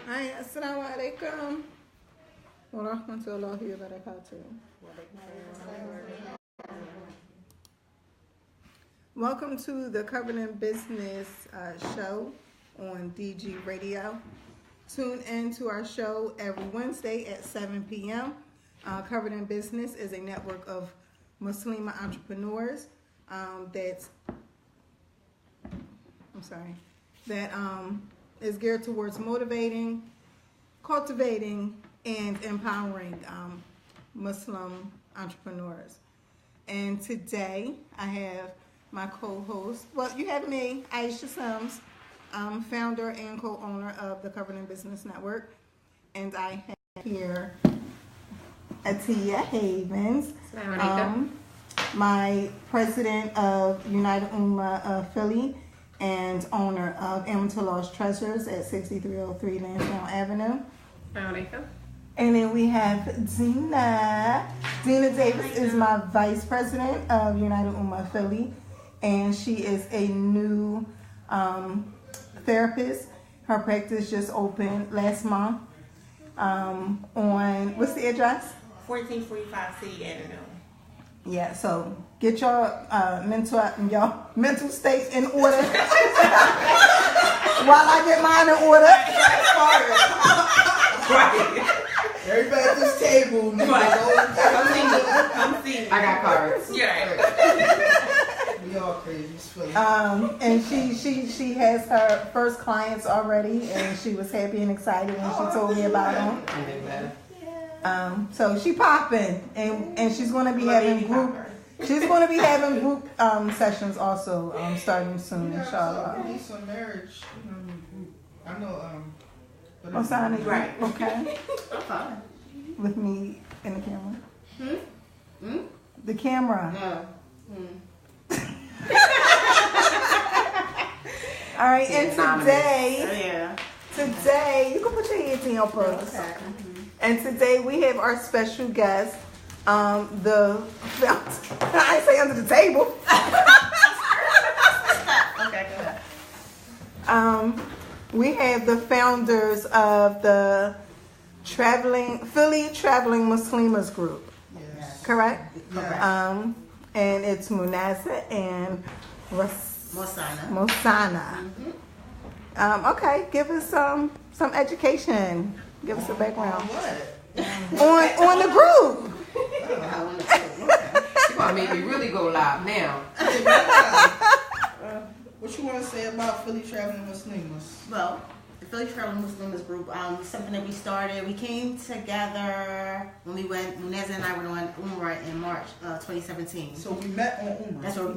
Hi, assalamu alaikum. Wa rahmatullahi wa barakatuh. Welcome to the Covenant Business show on DG Radio. Tune in to our show every Wednesday at 7 p.m. Covenant Business is a network of Muslimah entrepreneurs that is geared towards motivating, cultivating, and empowering Muslim entrepreneurs. And today I have my co-host. Well, you have me, Ayisha Sims, founder and co-owner of the Covenant Business Network. And I have here Atiya Havens, my president of United Ummah of Philly and owner of Amateur Lost Treasures at 6303 Lansdowne Avenue. And then we have Deana. Deana Davis is my vice president of United Ummah of Philly, and she is a new therapist. Her practice just opened last month on, what's the address? 1445 City Avenue. Yeah, so get your mental states in order while I get mine in order. Right. Everybody at this table, Come see me. I got cards. Yeah. We all crazy. And she has her first clients already, and she was happy and excited when she told me about them. So she popping, and she's going to be having group. She's going to be having group sessions also starting soon, inshallah. I need some marriage. I know. Mohsana, right? Okay. I'm fine. With me in the camera. Hmm? The camera. No. All right, and Yeah. today you can put your hands in your purse. Okay. And today we have our special guest, the I ain't say under the table. Okay, go ahead. We have the founders of the Philly Traveling Muslimahs group. Yes. Correct? Yes. And it's Munazza and Mohsana. Mm-hmm. Okay, give us some education. Give us a background. What? On the group. You want to make me really go live now. What you want to say about Philly Traveling Muslimahs? Well, the Philly Traveling Muslimahs group, something that we started. We came together when we went. Munazza and I went on Umrah in March 2017. So we met on Umrah. That's where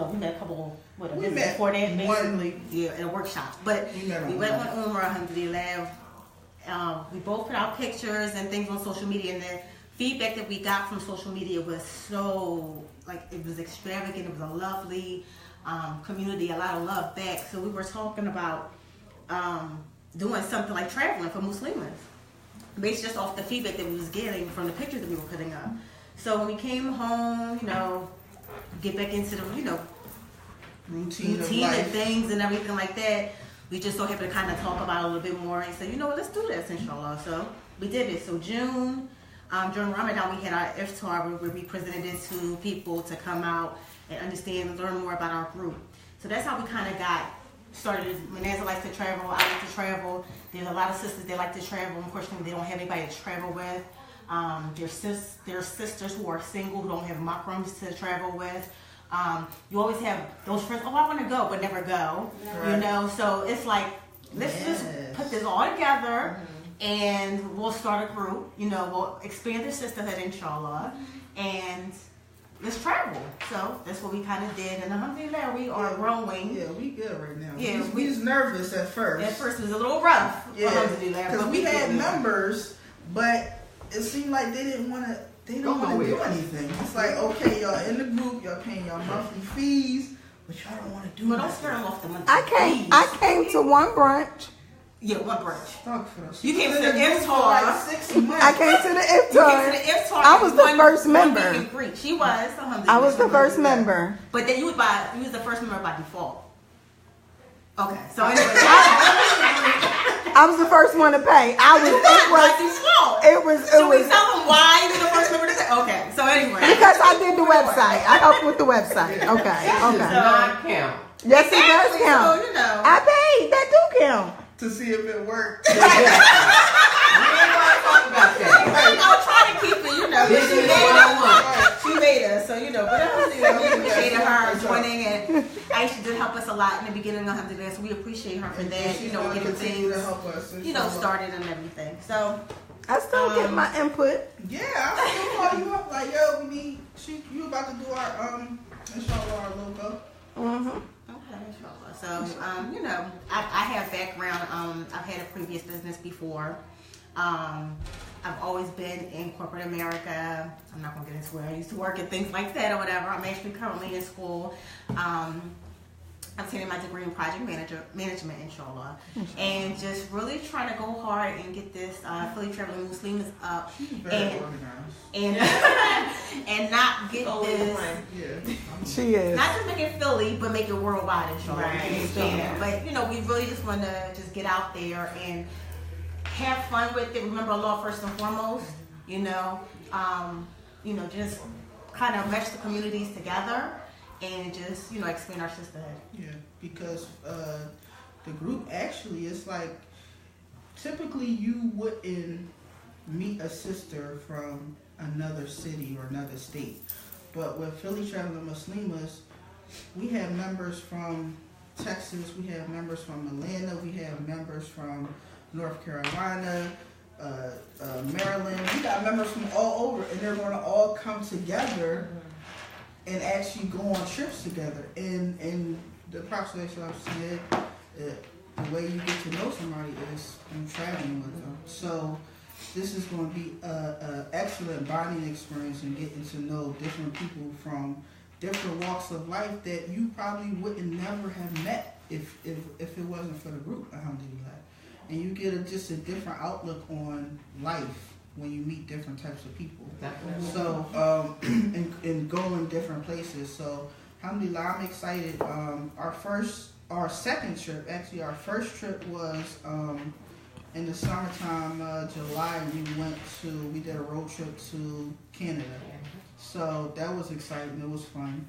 we met a couple. We met before that, basically. Yeah, in a workshop. But we went on Umrah, alhamdulillah. We both put out pictures and things on social media, and the feedback that we got from social media was so, it was extravagant. It was a lovely community, a lot of love back. So we were talking about doing something like traveling for Muslims, based just off the feedback that we was getting from the pictures that we were putting up. So when we came home, get back into the, routine and things and everything like that, we just so happy to kind of talk about it a little bit more and say, let's do this, inshallah. So we did it. So June, during Ramadan, we had our iftar where we presented it to people to come out and understand and learn more about our group. So that's how we kind of got started. Munazza likes to travel, I like to travel. There's a lot of sisters that like to travel. Unfortunately, they don't have anybody to travel with. There's sisters who are single who don't have mahrams to travel with. You always have those friends, I want to go, but never go. Right. So it's like, let's just put this all together and we'll start a group. We'll expand the sisterhood, inshallah, and let's travel. So that's what we kind of did, and alhamdulillah, we are growing. Yeah, we good right now. Yeah, we was nervous at first. At first it was a little rough. Yeah, because we had members, but it seemed like they didn't want to. They don't want to do anything. It's like, okay, y'all in the group, y'all paying y'all monthly fees, but y'all don't want to do nothing. But don't start off the monthly fees. I came to one brunch. Yeah, one brunch. You came to the iftar. Like 6 months. I came to the iftar. I was the first member. She was. I was the first member. But then you was the first member by default. Okay, so anyway. I was the first one to pay. It was. Should we tell them why you were the first member to pay? Okay, so anyway. Because I did the website. I helped with the website. Okay. Does not count. Yes, it does count. So, you know. I paid. That do count. To see if it worked. We ain't gonna talk about that. I'm trying to keep it, you know. Business 101. She made us, so you know. But we appreciated her joining, and Ayisha did help us a lot in the beginning of this. So we appreciate her for that. You know, getting things, started and everything. So I still get my input. Yeah, I still call you up like, yo, we need. You about to do our inshallah, our logo. Okay, inshallah. So you know, I have background. I've had a previous business before. I've always been in corporate America. I'm not gonna get into where I used to work and things like that or whatever. I'm actually currently in school. Obtaining my degree in project management, inshallah, and just really trying to go hard and get this Philly Traveling Muslimah up, and not get this. Yeah, she is not just make it Philly, but make it worldwide, inshallah. Right. But you know, we really just want to just get out there and have fun with it. Remember Allah first and foremost. You know, just kind of mesh the communities together. And just, expand our sisterhood. Yeah, because the group actually is like, typically you wouldn't meet a sister from another city or another state. But with Philly Traveling Muslimahs, we have members from Texas, we have members from Atlanta, we have members from North Carolina, Maryland. We got members from all over, and they're going to all come together and actually go on trips together. And the approximation I've said, the way you get to know somebody is from traveling with them. So this is going to be an excellent bonding experience and getting to know different people from different walks of life that you probably wouldn't never have met if it wasn't for the group, alhamdulillah. And you get just a different outlook on life when you meet different types of people. Definitely. So, and going different places. So, alhamdulillah, I'm excited. Our second trip, actually our first trip was in the summertime, July. We did a road trip to Canada. So that was exciting. It was fun.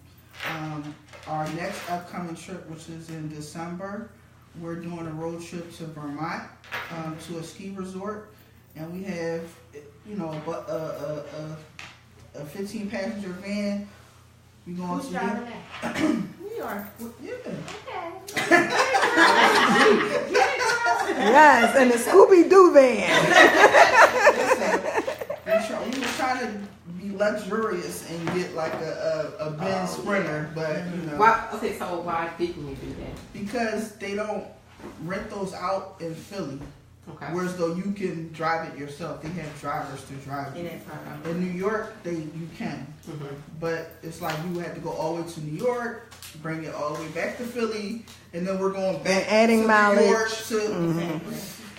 Our next upcoming trip, which is in December, we're doing a road trip to Vermont, to a ski resort. And we have, a 15-passenger van. We going Who's to driving that? You are. Yeah. Okay. yes, and the Scooby-Doo van. Listen, we were trying to be luxurious and get like a Benz Sprinter, but Why? Okay, so why didn't you do that? Because they don't rent those out in Philly. Okay. Whereas though you can drive it yourself, they have drivers to drive it. In New York, you can, but it's like you had to go all the way to New York, bring it all the way back to Philly, and then we're going back adding to mileage New York to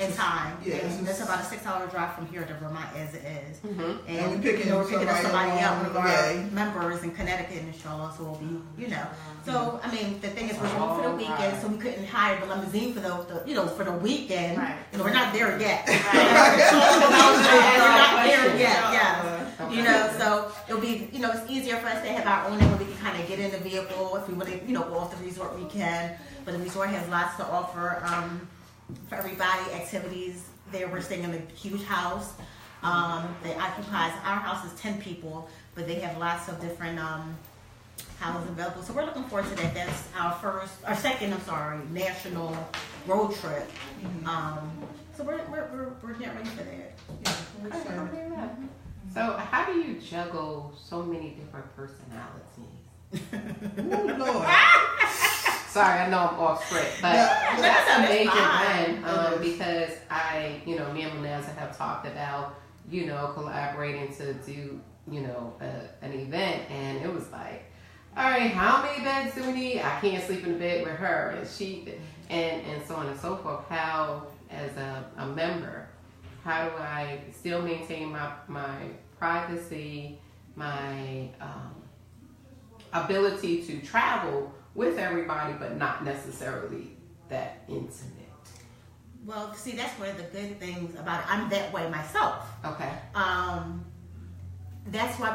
in time. Yeah, and that's about a 6-hour drive from here to Vermont as it is. And we're picking up somebody up, one of our way. members in Connecticut, inshallah, so we'll be, So, I mean, the thing is, we're going for the weekend, so we couldn't hire the limousine for for the weekend. Right. We're not there yet. We're not there yet, so it'll be, it's easier for us to have our own, and we can kind of get in the vehicle. If we want to, go off the resort, we can. But the resort has lots to offer for everybody, activities there. We're staying in a huge house. That occupies, our house is 10 people, but they have lots of different houses available. So we're looking forward to that. That's our second national road trip. So we're getting ready for that. So how do you juggle so many different personalities? Oh Lord. Sorry, I know I'm off script, but that's a major one because me and Munazza have talked about, collaborating to do, an event, and it was like, all right, how many beds do we need? I can't sleep in the bed with her, and she, and so on and so forth. How, as a member, how do I still maintain my privacy, my ability to travel with everybody, but not necessarily that intimate? Well, see, that's one of the good things about it. I'm that way myself. Okay. That's why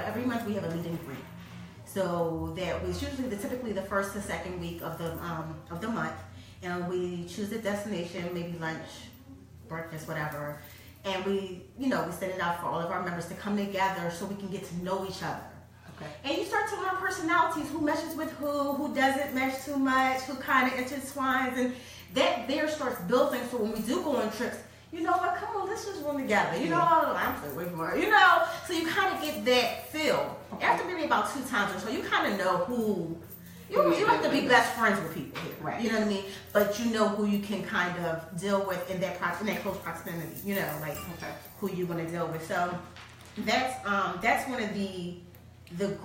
every month we have a meet and greet. So that was usually typically the first to second week of the month, and we choose a destination, maybe lunch, breakfast, whatever, and we set it out for all of our members to come together so we can get to know each other. Okay. And you start to learn personalities, who meshes with who doesn't mesh too much, who kind of intertwines, and that there starts building. So when we do go on trips, you know what, come on, let's just run together. You know, I'm still waiting for it. So you kind of get that feel. Okay. After maybe about 2 times or so, you kind of know who. You have to be best friends with people here, right? You know what I mean? But you know who you can kind of deal with in that close proximity. Who you're going to deal with. So that's one of the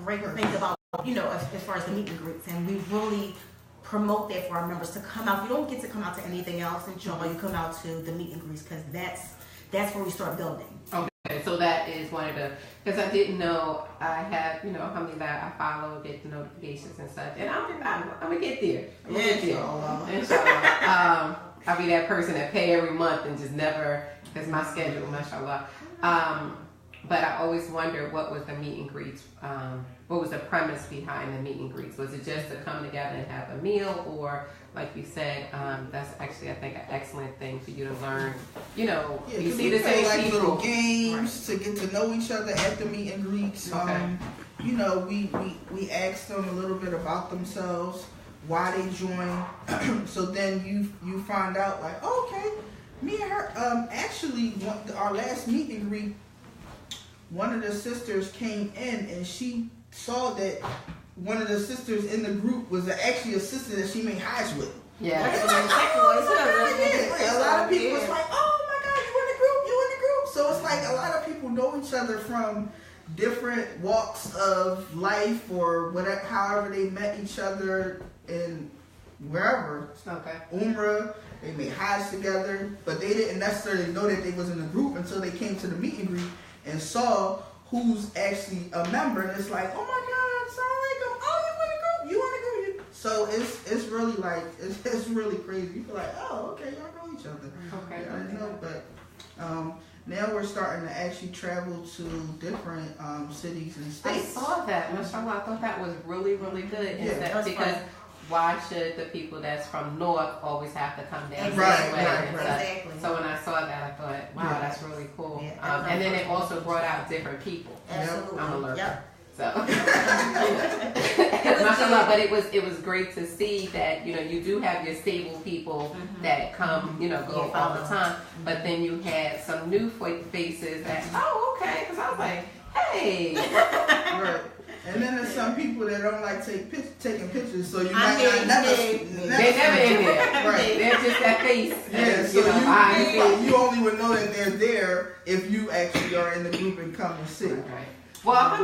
great things about as far as the meet and greets, and we really promote that for our members to come out. You don't get to come out to anything else in Georgia. You come out to the meet and greets because that's where we start building. Okay, so that is one of the, because I didn't know I have, how many that I follow, get the notifications and such, and I'm gonna get there. Inshallah. I'll be that person that pay every month and just never, because my schedule, mashallah. But I always wonder what was the meet and greets, what was the premise behind the meet and greets? Was it just to come together and have a meal, or like you said, that's actually, I think, an excellent thing for you to learn. You see the same like people. Little games to get to know each other at the meet and greets. Okay. We asked them a little bit about themselves, why they joined. So then you find out like, okay, me and her. Actually, our last meet and greet, one of the sisters came in and she saw that one of the sisters in the group was actually a sister that she made highs with. Yeah. A lot of people was like, oh my God, you in the group. So it's like a lot of people know each other from different walks of life or whatever, however they met each other in wherever. Okay. Umrah, they made highs together, but they didn't necessarily know that they was in a group until they came to the meet and greet and saw who's actually a member, and it's like, oh my God, assalamu alaikum. Oh, you in the group. So it's really like it's really crazy. You feel like, oh, okay, y'all know each other. Okay. Yeah, I know, but now we're starting to actually travel to different cities and states. I saw that, mashallah. I thought that was really, really good. Yeah, because why should the people that's from north always have to come down? Right. Exactly. So when I saw that, I thought, wow, that's really cool. Yeah, and then it also brought out different people. Absolutely. I'm a lurker. Yep. So, mashallah, but it was great to see that you do have your stable people that come go all the time, but then you had some new faces that okay, because I was like, hey. Right. And then there's some people that don't like taking pictures, so you might never they're never in there. Right. They're just that face. Yeah, so you only would know that they're there if you actually are in the group and come and sit. Right. Well, I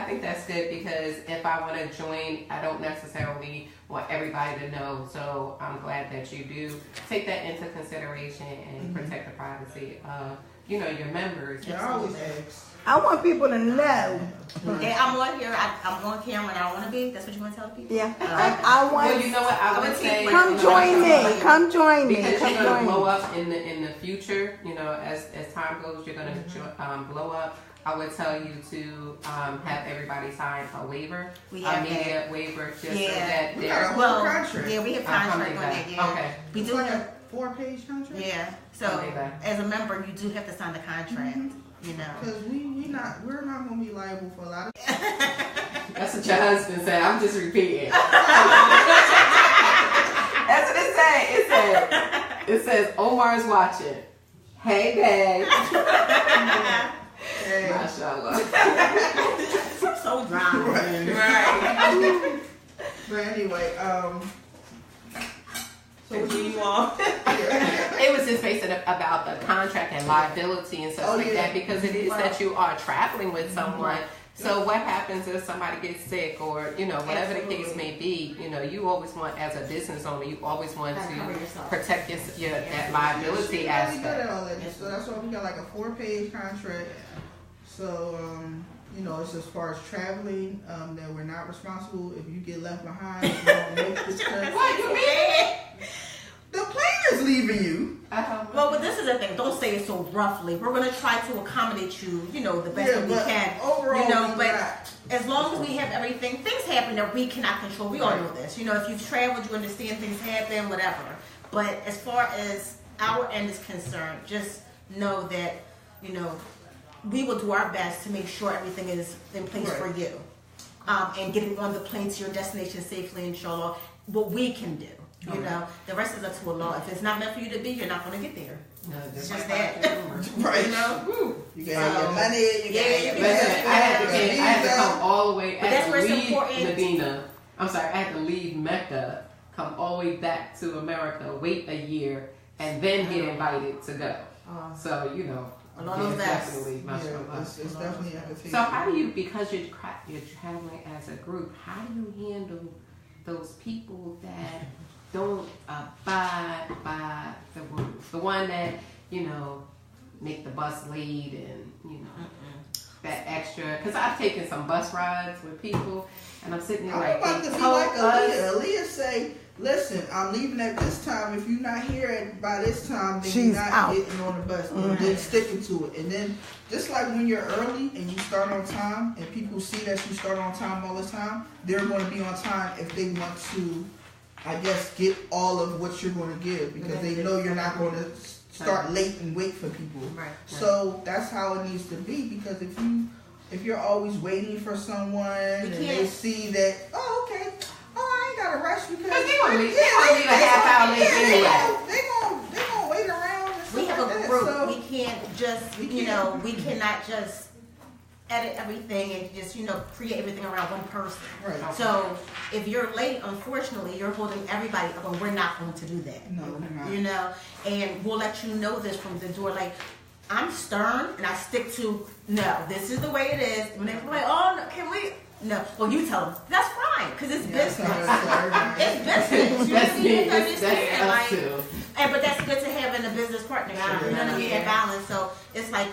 think that's good, because if I want to join, I don't necessarily want everybody to know. So I'm glad that you do take that into consideration and protect the privacy of your members. Yeah, I always ask. I want people to know. Yeah, I'm on here. I'm on camera and I don't want to be. That's what you want to tell people? Yeah. I want. Well, you know what I would say. Come join me. Come join me. Because Come you're gonna join blow me. up in the future. As time goes, you're gonna blow up. I would tell you to have everybody sign a waiver, We have media waiver, just so that We got a they're whole contract. Yeah, we have contract on that. Yeah. Okay. We It's do like have. a 4-page contract. Yeah. So Okay. as a member, you do have to sign the contract. Because we're not gonna be liable for a lot of. That's what your husband said. I'm just repeating. That's what it said. It says Omar's watching. Hey, babe. Hey. Mashallah. So dry. Right. But anyway, so what you want? It was just basically about the contract and liability and stuff like that, because it is that you are traveling with someone. So what happens if somebody gets sick or, whatever the case may be, you always want, as a business owner, you always want to protect your that liability aspect. Good at all that. So that's why we got like a 4-page contract. So, it's as far as traveling, that we're not responsible if you get left behind. You don't make this trip. What you mean? The plane is leaving you. Well, but this is the thing. Don't say it so roughly. We're going to try to accommodate you, the best that we can. Overall, but as long as we have everything, things happen that we cannot control. We all know this. If you've traveled, you understand things happen, whatever. But as far as our end is concerned, just know that, we will do our best to make sure everything is in place for you. And getting on the plane to your destination safely, inshallah, what we can do. The rest is up to Allah. If it's not meant for you to be, you're not going to get there. No, it's just that. Right. You got your money. I had to come all the way. I had to leave Medina. I'm sorry. I had to leave Mecca, come all the way back to America, wait a year, and then get invited to go. So definitely. It's definitely advantageous. So how do you, because you're traveling as a group, how do you handle those people that don't abide by the rules? The one that, make the bus late and, that extra. Because I've taken some bus rides with people and I'm sitting there I'm about to be like Atiya. Atiya say, listen, I'm leaving at this time. If you're not here by this time, then you're not getting on the bus. And then sticking to it. And then, just like when you're early and you start on time and people see that you start on time all the time, they're going to be on time if they want to, I guess, get all of what you're going to give, because they know you're not going to start late and wait for people. Right. So that's how it needs to be, because if you're always waiting for someone and they see that, okay, I ain't got to rush because they gonna leave a half hour late anyway. They gonna wait around. And we have like a group. So we can't just we cannot just edit everything and just create everything around one person. Right. So if you're late, unfortunately, you're holding everybody up, and we're not going to do that. No, we're not. And we'll let you know this from the door. Like, I'm stern and I stick to this is the way it is. When they're like, oh, no, can we? No. Well, you tell them that's fine, because it's business. It's business. That's too. But that's good to have in a business partner. That balance. So it's like,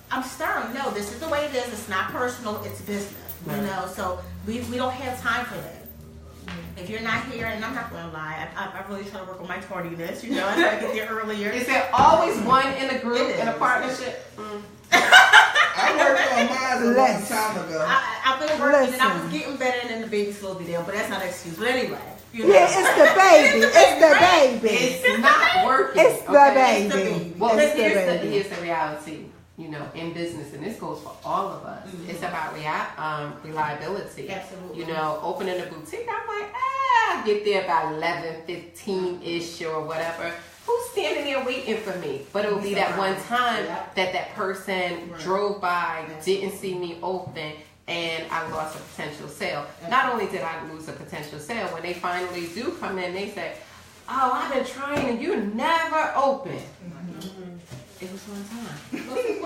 I'm stern. No, this is the way it is. It's not personal. It's business. Right. So we don't have time for that. If you're not here, and I'm not going to lie, I really try to work on my tardiness. I try to get there earlier. Is there always one in a group, in a partnership? I worked on mine a long time ago. I've been working, and I was getting better, and then the baby slowed me down. But that's not an excuse. But anyway. Yeah, it's the baby. It's the baby. It's not working. It's the baby. Well, here's the reality. In business, and this goes for all of us. Mm-hmm. It's about reliability. Absolutely. Opening a boutique, I'm like, I get there about 11:15-ish or whatever. Who's standing there waiting for me? But it will be that one time that person drove by, didn't see me open, and I lost a potential sale. Not only did I lose a potential sale, when they finally do come in, they say, oh, I've been trying and you never open. It was one time.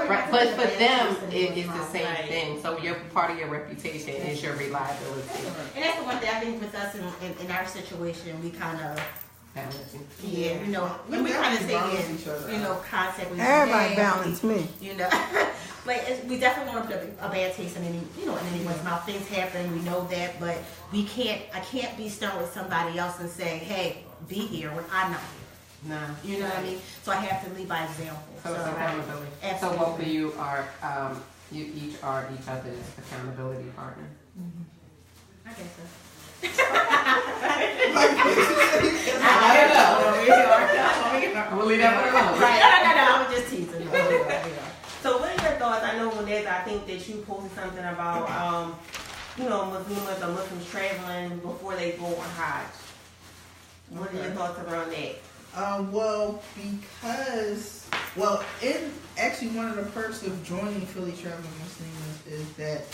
Right. But for them, it's the same thing. So part of your reputation is your reliability. And that's the one thing I think with us in our situation, we kind of balancing. Yeah, and we kind of stay in, contact with everybody balance me. But we definitely want to put a bad taste in anyone's mouth. Things happen, we know that, but I can't be stern with somebody else and say, hey, be here when I'm not here. No. You know what I mean? So I have to lead by example. So it's accountability. Absolutely. So both of you are, you each are each other's accountability partner. Mm-hmm. I guess so. I don't know. I'm gonna leave that one alone. Right. No. I was just teasing. So what are your thoughts? I know Munazza, I think that you posted something about, Muslims or Muslims traveling before they go on Hajj. What are your thoughts around that? Actually one of the perks of joining Philly Traveling Muslims is that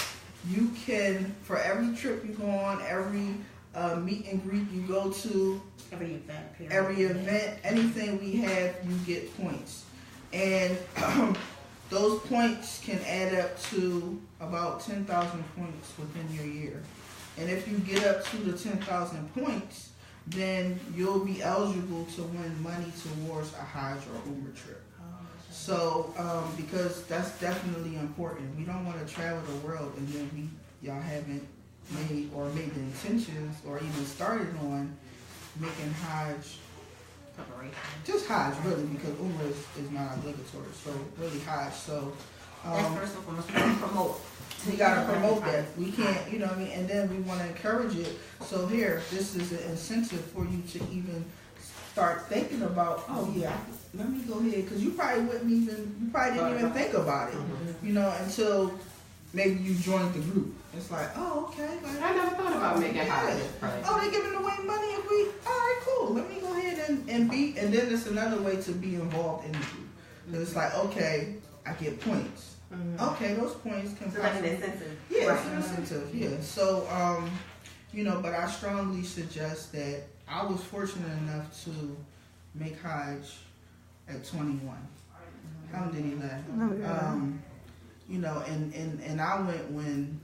you can, for every trip you go on, every meet and greet you go to, every event, anything we have, you get points. And those points can add up to about 10,000 points within your year. And if you get up to the 10,000 points, then you'll be eligible to win money towards a Hajj or Umrah trip. So, because that's definitely important. We don't want to travel the world and then y'all haven't made the intentions or even started on making Hajj just Hajj really, because Umrah is not obligatory. So really Hajj. So That's first and foremost. We gotta promote. we gotta promote that. We can't, you know what I mean? And then we want to encourage it. So here, this is an incentive for you to even start thinking about, oh yeah, let me go ahead, because you probably didn't even think about it, you know, until maybe you joined the group. It's like, oh, okay. Like, I never thought about making Hajj. Oh, they're giving away money if we, all right, cool. Let me go ahead and be, and then it's another way to be involved in the group. And it's like, okay, I get points. Okay, those points can So like an incentive. Yeah, Right. it's an incentive, yeah. So, you know, but I strongly suggest that I was fortunate enough to make Hajj at 21. Alhamdulillah. You know, and I went when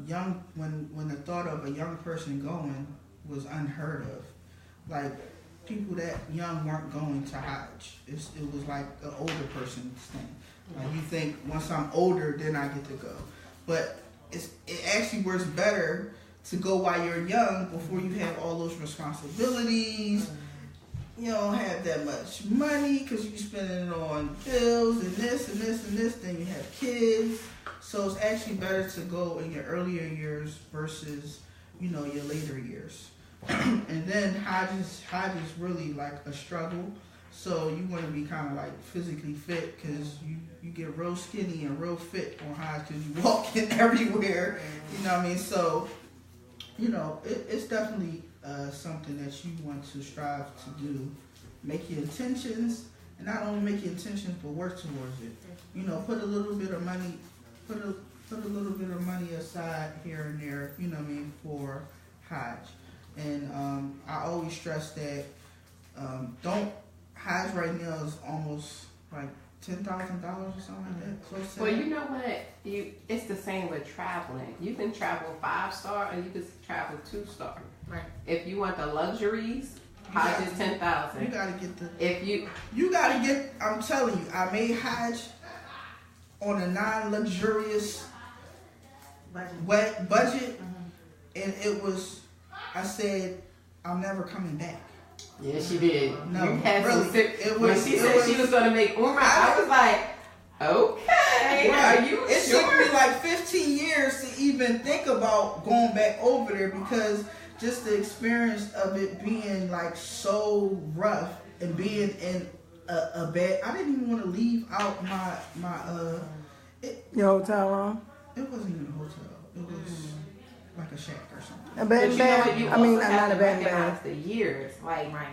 the thought of a young person going was unheard of. Like, people that young weren't going to Hajj. It was like an older person's thing. Like, you think once I'm older, then I get to go. But it actually works better to go while you're young before you have all those responsibilities. You don't have that much money because you're spending it on bills and this and this and this. Then you have kids. So it's actually better to go in your earlier years versus, you know, your later years. And then Hajj is really like a struggle. So you want to be kind of like physically fit because you get real skinny and real fit on Hajj because you walking everywhere. You know what I mean? So, you know, it's definitely something that you want to strive to do. Make your intentions, and not only make your intentions, but work towards it. You know, put a little bit of money, put a little bit of money aside here and there. You know what I mean, for Hajj. And I always stress that Hajj right now is almost like $10,000 or something like that. Close to Well, that. you know what? It's the same with traveling. You can travel 5-star or you can travel 2-star. Right. If you want the luxuries, Hajj is $10,000. You gotta get the. If you gotta get. I'm telling you, I made Hajj on a non-luxurious budget, and it was. I said, I'm never coming back. Yeah, she did. No, you had really. When she said she was going to make Umrah, I was like, okay, right. Are you It sure? took me like 15 years to even think about going back over there because just the experience of it being like so rough and being in a bed. I didn't even want to leave out Your hotel room? It wasn't even a hotel. It was like a shack or something. A bed and bath? You I mean, also not have a to bed and recognize bath. the years, like 10,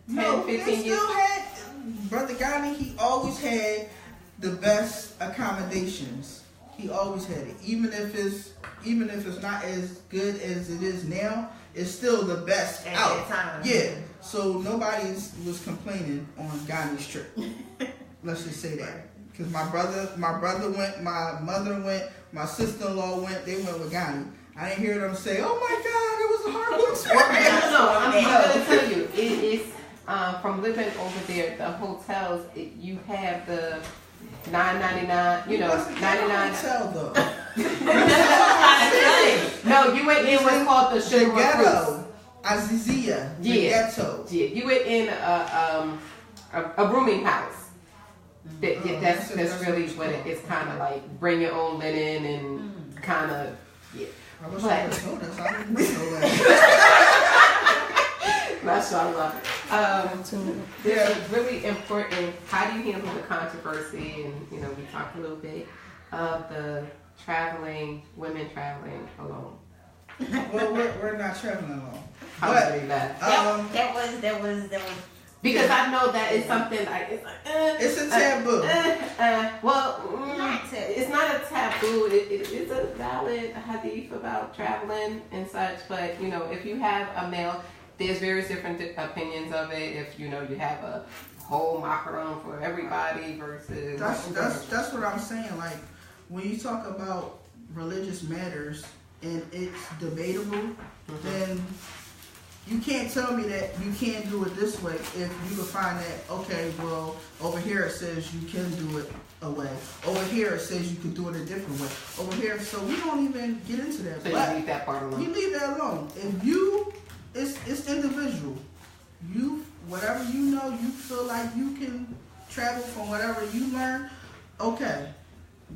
No, 15 they years. still had Brother Ghani. He always had the best accommodations. He always had it, even if it's not as good as it is now. It's still the best At out. that time. Yeah. So nobody was complaining on Ghani's trip. Let's just say that. Because my brother went, my mother went, my sister-in-law went. They went with Ghani. I didn't hear them say, "Oh my God, it was a horrible experience." No, I'm going to tell you, it's from living over there. The hotels, you have the $9.99. You know, $99. Hotel though. No, you went in what's called the The Sugar ghetto, Azizia, the ghetto. Yeah, you went in a rooming house. That's really what it's kind of like. Bring your own linen and kind of I wish I would have told us. I didn't know that. Mashallah. It's really important. How do you handle the controversy? And you know, we talked a little bit of the women traveling alone. Well, we're not traveling alone. Alhamdulillah. That was Because I know that it's something like It's a taboo. It's not a taboo. It's a valid hadith about traveling and such. But you know, if you have a male, there's various different opinions of it. If you know you have a whole mahram for everybody versus That's what I'm saying. Like when you talk about religious matters and it's debatable, then you can't tell me that you can't do it this way if you can find that, okay, well, over here it says you can do it a way. Over here it says you can do it a different way. Over here, so we don't even get into that. So but you leave that part alone. You leave that alone. If it's individual. whatever you know, you feel like you can travel from whatever you learn, okay.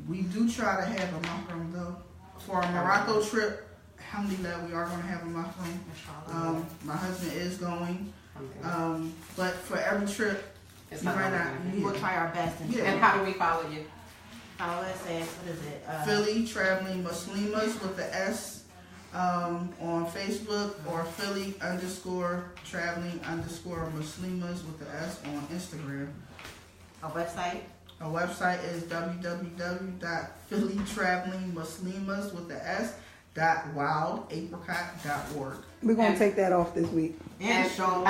We do try to have a mahram though. For our Morocco trip, alhamdulillah, we are going to have a mahram. My husband is going. But for every trip, It's you not might gonna not. be. We will try our best. And how do we follow you? Follow us at, what is it? Philly Traveling Muslimahs with the S on Facebook, or Philly _Traveling _Muslimahs with the S on Instagram. Our website. Our website is www.phillytravelingmuslimas with the S .wildapricot.org. We're going to take that off this week. And show.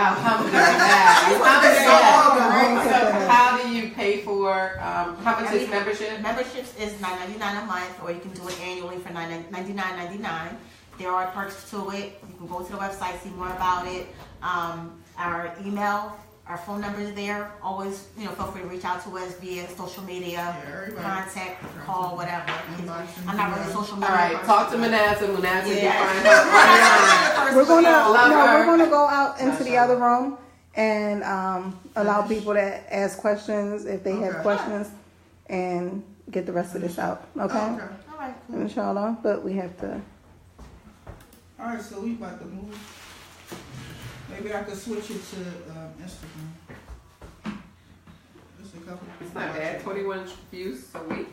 How do you pay for, how much is membership? Memberships is $9.99 a month, or you can do it annually for $99.99. There are perks to it. You can go to the website, see more about it. Our email, our phone number is there. Always, feel free to reach out to us via social media, contact, call, whatever. I'm not really social media. All right, person. talk to Munazza. Munazza, you Yeah. find her online. We're gonna Love her. we're gonna go out into the other room and allow people to ask questions if they have questions, and get the rest of this out. Okay? Okay. All right. Inshallah, but we have to. All right, so we about to move. Maybe I could switch it to Instagram. Just a couple. It's not bad. 21 views a week.